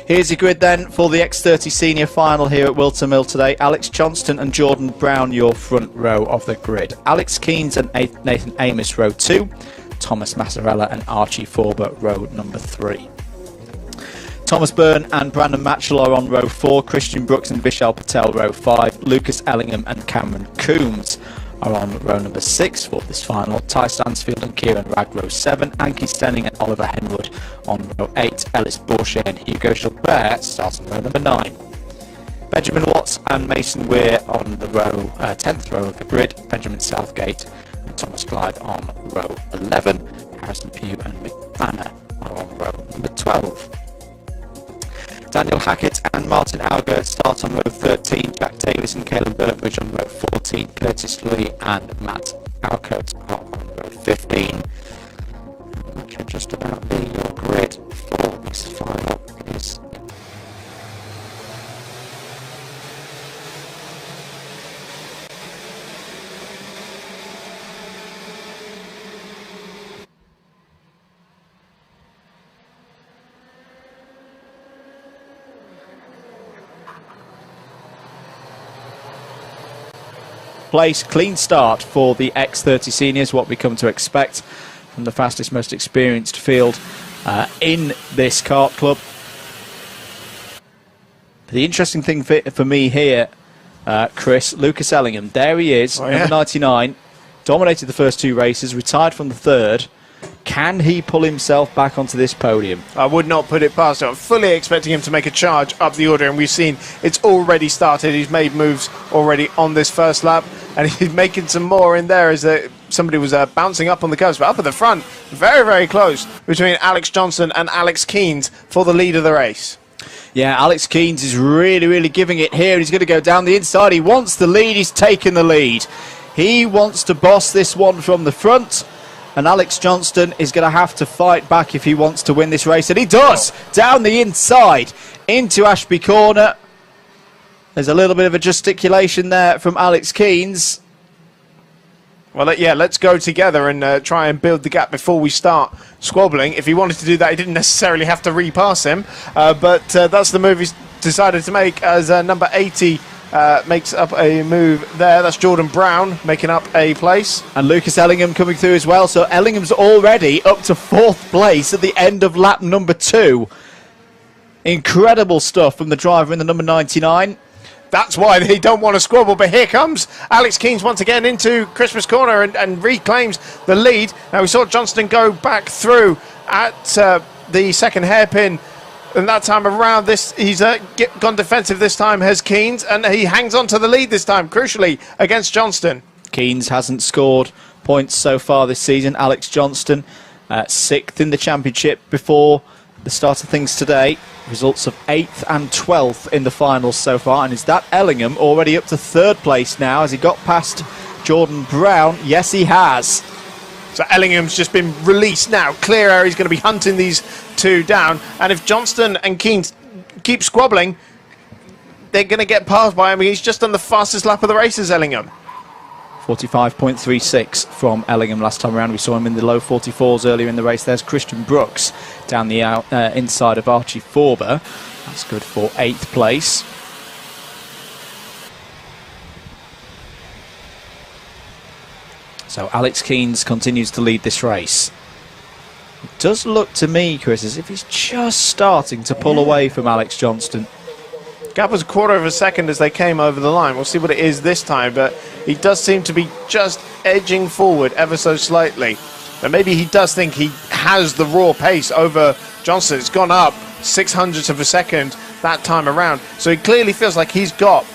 Here's your grid then for the X30 Senior Final here at Wilton Mill today. Alex Johnston and Jordan Brown, your front row of the grid. Alex Keynes and Nathan Amos, row 2. Thomas Massarella and Archie Forber, row number 3. Thomas Byrne and Brandon Matchell are on row 4. Christian Brooks and Vishal Patel, row 5. Lucas Ellingham and Cameron Coombs are on row number 6 for this final. Ty Stansfield and Kieran Ragg, row 7. Anki Stenning and Oliver Henwood on row 8. Ellis Bourget and Hugo Gilbert start on row number 9. Benjamin Watts and Mason Weir on the row 10th row of the grid. Benjamin Southgate and Thomas Clive on row 11. Harrison Pugh and Mick Banner are on row number 12. Daniel Hackett and Martin Auger start on row 13. Jack Davis and Caleb Burbridge on row 14. Curtis Lee and Matt Alcote are on row 15. That should just about be your grid for this final. Is place. Clean start for the X30 Seniors, what we come to expect from the fastest, most experienced field in this kart club. The interesting thing for me here, Chris, Lucas Ellingham, there he is, number 99, dominated the first 2 races, retired from the third. Can he pull himself back onto this podium? I would not put it past him. I'm fully expecting him to make a charge up the order, and we've seen it's already started. He's made moves already on this first lap, and he's making some more in there as somebody was bouncing up on the curves. But up at the front, very, very close between Alex Johnson and Alex Keynes for the lead of the race. Yeah, Alex Keynes is really, really giving it here. He's going to go down the inside. He wants the lead. He's taken the lead. He wants to boss this one from the front. And Alex Johnston is going to have to fight back if he wants to win this race. And he does! Down the inside into Ashby Corner. There's a little bit of a gesticulation there from Alex Keynes. Well, yeah, let's go together and try and build the gap before we start squabbling. If he wanted to do that, he didn't necessarily have to repass him. But that's the move he's decided to make as number 80 makes up a move there. That's Jordan Brown making up a place. And Lucas Ellingham coming through as well. So Ellingham's already up to 4th place at the end of lap number 2. Incredible stuff from the driver in the number 99. That's why they don't want to squabble. But here comes Alex Keynes once again into Christmas Corner and reclaims the lead. Now we saw Johnston go back through at the second hairpin. And that time around, he's gone defensive this time, has Keynes, and he hangs on to the lead this time, crucially, against Johnston. Keynes hasn't scored points so far this season. Alex Johnston, 6th in the championship before the start of things today. Results of 8th and 12th in the finals so far. And is that Ellingham already up to 3rd place now? Has he got past Jordan Brown? Yes, he has. So Ellingham's just been released now. Clear air, he's going to be hunting these 2 down. And if Johnston and Keynes keep squabbling, they're going to get passed by him. He's just done the fastest lap of the race as Ellingham. 45.36 from Ellingham last time around. We saw him in the low 44s earlier in the race. There's Christian Brooks down the inside of Archie Forber. That's good for 8th place. So Alex Keynes continues to lead this race. It does look to me, Chris, as if he's just starting to pull away from Alex Johnston. Gap was a quarter of a second as they came over the line. We'll see what it is this time, but he does seem to be just edging forward ever so slightly. But maybe he does think he has the raw pace over Johnston. It's gone up 600ths of a second that time around. So he clearly feels like he's got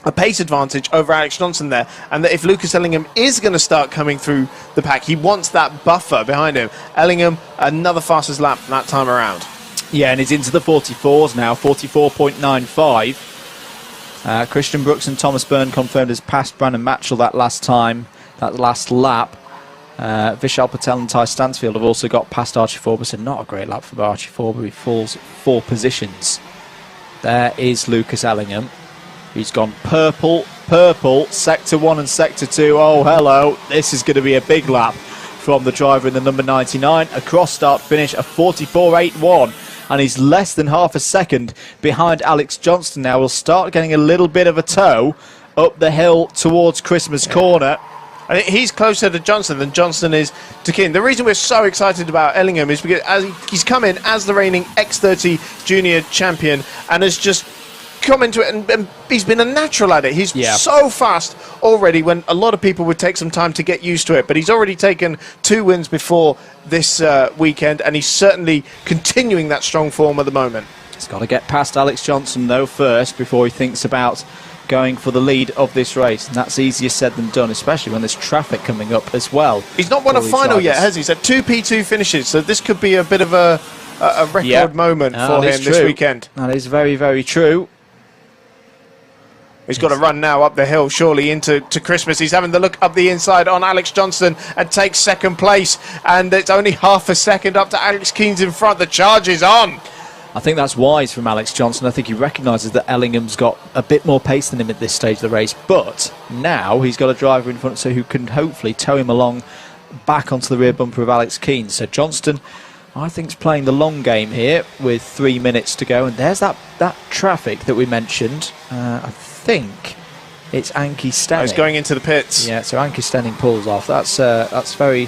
a pace advantage over Alex Johnson there, and that if Lucas Ellingham is going to start coming through the pack, he wants that buffer behind him. Ellingham, another fastest lap that time around. Yeah, and he's into the 44s now, 44.95. Christian Brooks and Thomas Byrne confirmed as past Brandon Matchell that last lap. Vishal Patel and Ty Stansfield have also got past Archie Forber, so not a great lap for Archie Forber. He falls 4 positions. There is Lucas Ellingham. He's gone purple, sector 1 and sector 2. Oh, hello. This is going to be a big lap from the driver in the number 99. A cross start finish, a 44.81. and he's less than half a second behind Alex Johnston now. We'll start getting a little bit of a tow up the hill towards Christmas Corner. I think he's closer to Johnston than Johnston is to Keane. The reason we're so excited about Ellingham is because he's come in as the reigning X30 junior champion and has just come into it, and he's been a natural at it. He's so fast already, when a lot of people would take some time to get used to it, but he's already taken 2 wins before this weekend, and he's certainly continuing that strong form at the moment. He's got to get past Alex Johnson though first before he thinks about going for the lead of this race, and that's easier said than done, especially when there's traffic coming up as well. He's not won a final yet, has he? He's had 2 P2 finishes, so this could be a bit of a record moment for him this weekend. That is very, very true. He's got to run now up the hill, surely into Christmas. He's having the look up the inside on Alex Johnston and takes second place. And it's only half a second up to Alex Keane's in front. The charge is on. I think that's wise from Alex Johnston. I think he recognises that Ellingham's got a bit more pace than him at this stage of the race. But now he's got a driver in front so who can hopefully tow him along back onto the rear bumper of Alex Keane. So Johnston, I think, is playing the long game here with 3 minutes to go. And there's that traffic that we mentioned. I think it's Anki Stenning. He's going into the pits. Yeah, so Anki Stenning pulls off. That's very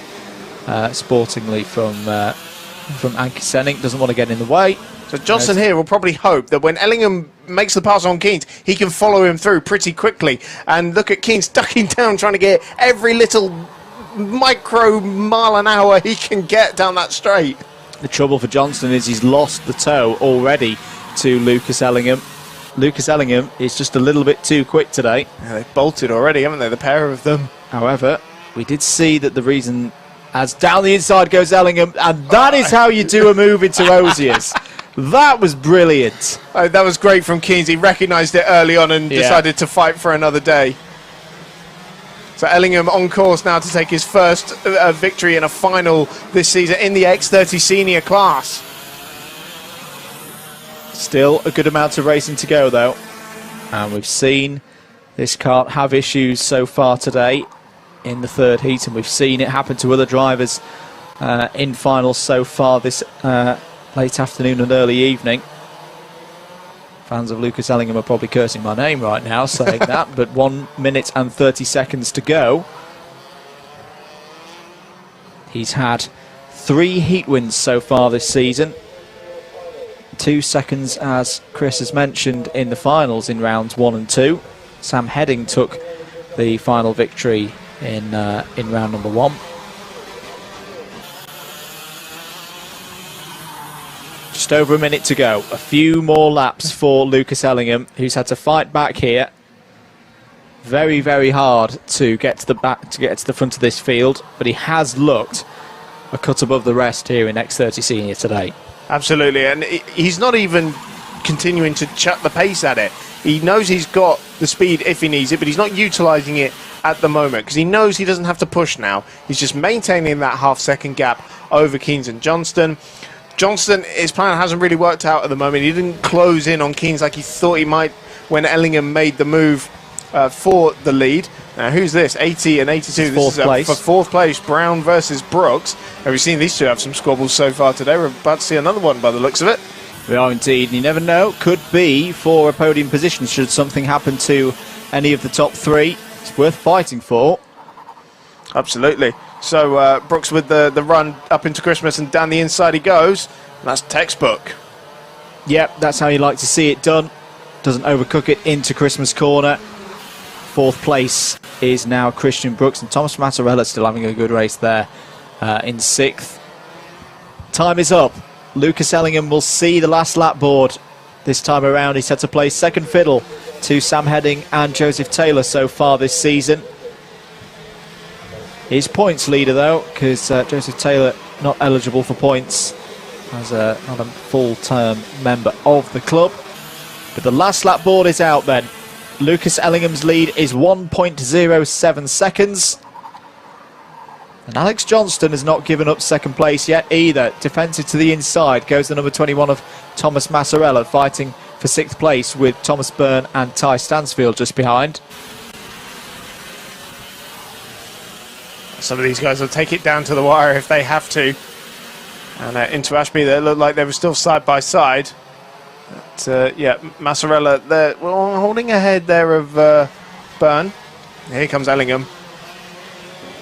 sportingly from Anki Stenning. Doesn't want to get in the way. So Johnson here will probably hope that when Ellingham makes the pass on Keane, he can follow him through pretty quickly. And look at Keane ducking down, trying to get every little micro mile an hour he can get down that straight. The trouble for Johnston is he's lost the tow already to Lucas Ellingham. Lucas Ellingham is just a little bit too quick today. Yeah, they've bolted already, haven't they, the pair of them? However, we did see that the reason, as down the inside goes Ellingham, and that is how you do a move into Osiers. That was brilliant. That was great from Keane. He recognised it early on and decided to fight for another day. So Ellingham on course now to take his first victory in a final this season in the X30 senior class. Still a good amount of racing to go though, and we've seen this kart have issues so far today in the third heat, and we've seen it happen to other drivers in finals so far this late afternoon and early evening. Fans of Lucas Ellingham are probably cursing my name right now saying that, but 1 minute and 30 seconds to go. He's had 3 heat wins so far this season. 2 seconds, as Chris has mentioned, in the finals in rounds 1 and 2. Sam Heading took the final victory in round number 1. Just over a minute to go. A few more laps for Lucas Ellingham, who's had to fight back here. Very, very hard to get to the back, to get to the front of this field, but he has looked a cut above the rest here in X30 Senior today. Absolutely, and he's not even continuing to chuck the pace at it. He knows he's got the speed if he needs it, but he's not utilising it at the moment because he knows he doesn't have to push now. He's just maintaining that half-second gap over Keanes and Johnston. Johnston, his plan hasn't really worked out at the moment. He didn't close in on Keanes like he thought he might when Ellingham made the move for the lead. Now, who's this? 80 and 82. Fourth place. For fourth place, Brown versus Brooks. Have you seen these two have some squabbles so far today? We're about to see another one by the looks of it. We are indeed, and you never know. Could be for a podium position should something happen to any of the top 3. It's worth fighting for. Absolutely. So Brooks with the run up into Christmas, and down the inside he goes. And that's textbook. Yep, that's how you like to see it done. Doesn't overcook it into Christmas Corner. 4th place is now Christian Brooks, and Thomas Mattarella still having a good race there in 6th. Time is up. Lucas Ellingham will see the last lap board this time around. He's had to play second fiddle to Sam Heading and Joseph Taylor so far this season. His points leader though, because Joseph Taylor not eligible for points as not a full-term member of the club. But the last lap board is out then. Lucas Ellingham's lead is 1.07 seconds. And Alex Johnston has not given up second place yet either. Defensive to the inside goes the number 21 of Thomas Massarella, fighting for 6th place with Thomas Byrne and Ty Stansfield just behind. Some of these guys will take it down to the wire if they have to. And into Ashby, they looked like they were still side by side. But, yeah, Massarella, they're holding ahead there of Byrne. Here comes Ellingham.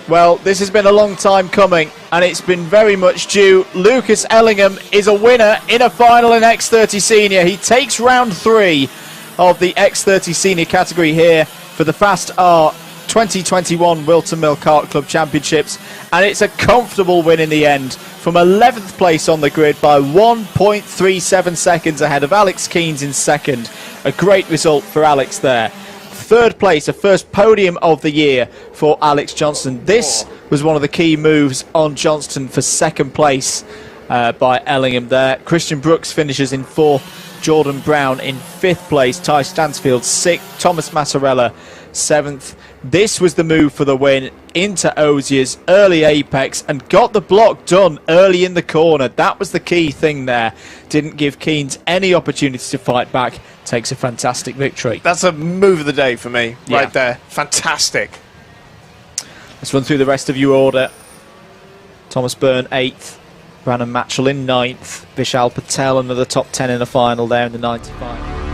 Well, this has been a long time coming, and it's been very much due. Lucas Ellingham is a winner in a final in X30 Senior. He takes round 3 of the X30 Senior category here for the Fast R 2021 Wilton Mill Kart Club Championships, and it's a comfortable win in the end from 11th place on the grid by 1.37 seconds ahead of Alex Keynes in second. A great result for Alex there. Third place, a first podium of the year for Alex Johnston. This was one of the key moves on Johnston for second place by Ellingham there. Christian Brooks finishes in 4th, Jordan Brown in 5th place, Ty Stansfield 6th, Thomas Massarella 7th. This was the move for the win into Ozier's early apex and got the block done early in the corner. That was the key thing there. Didn't give Keynes any opportunity to fight back. Takes a fantastic victory. That's a move of the day for me, right there. Fantastic. Let's run through the rest of your order. Thomas Byrne 8th, Brandon Matchell in 9th, Vishal Patel another top 10 in the final there in the 95.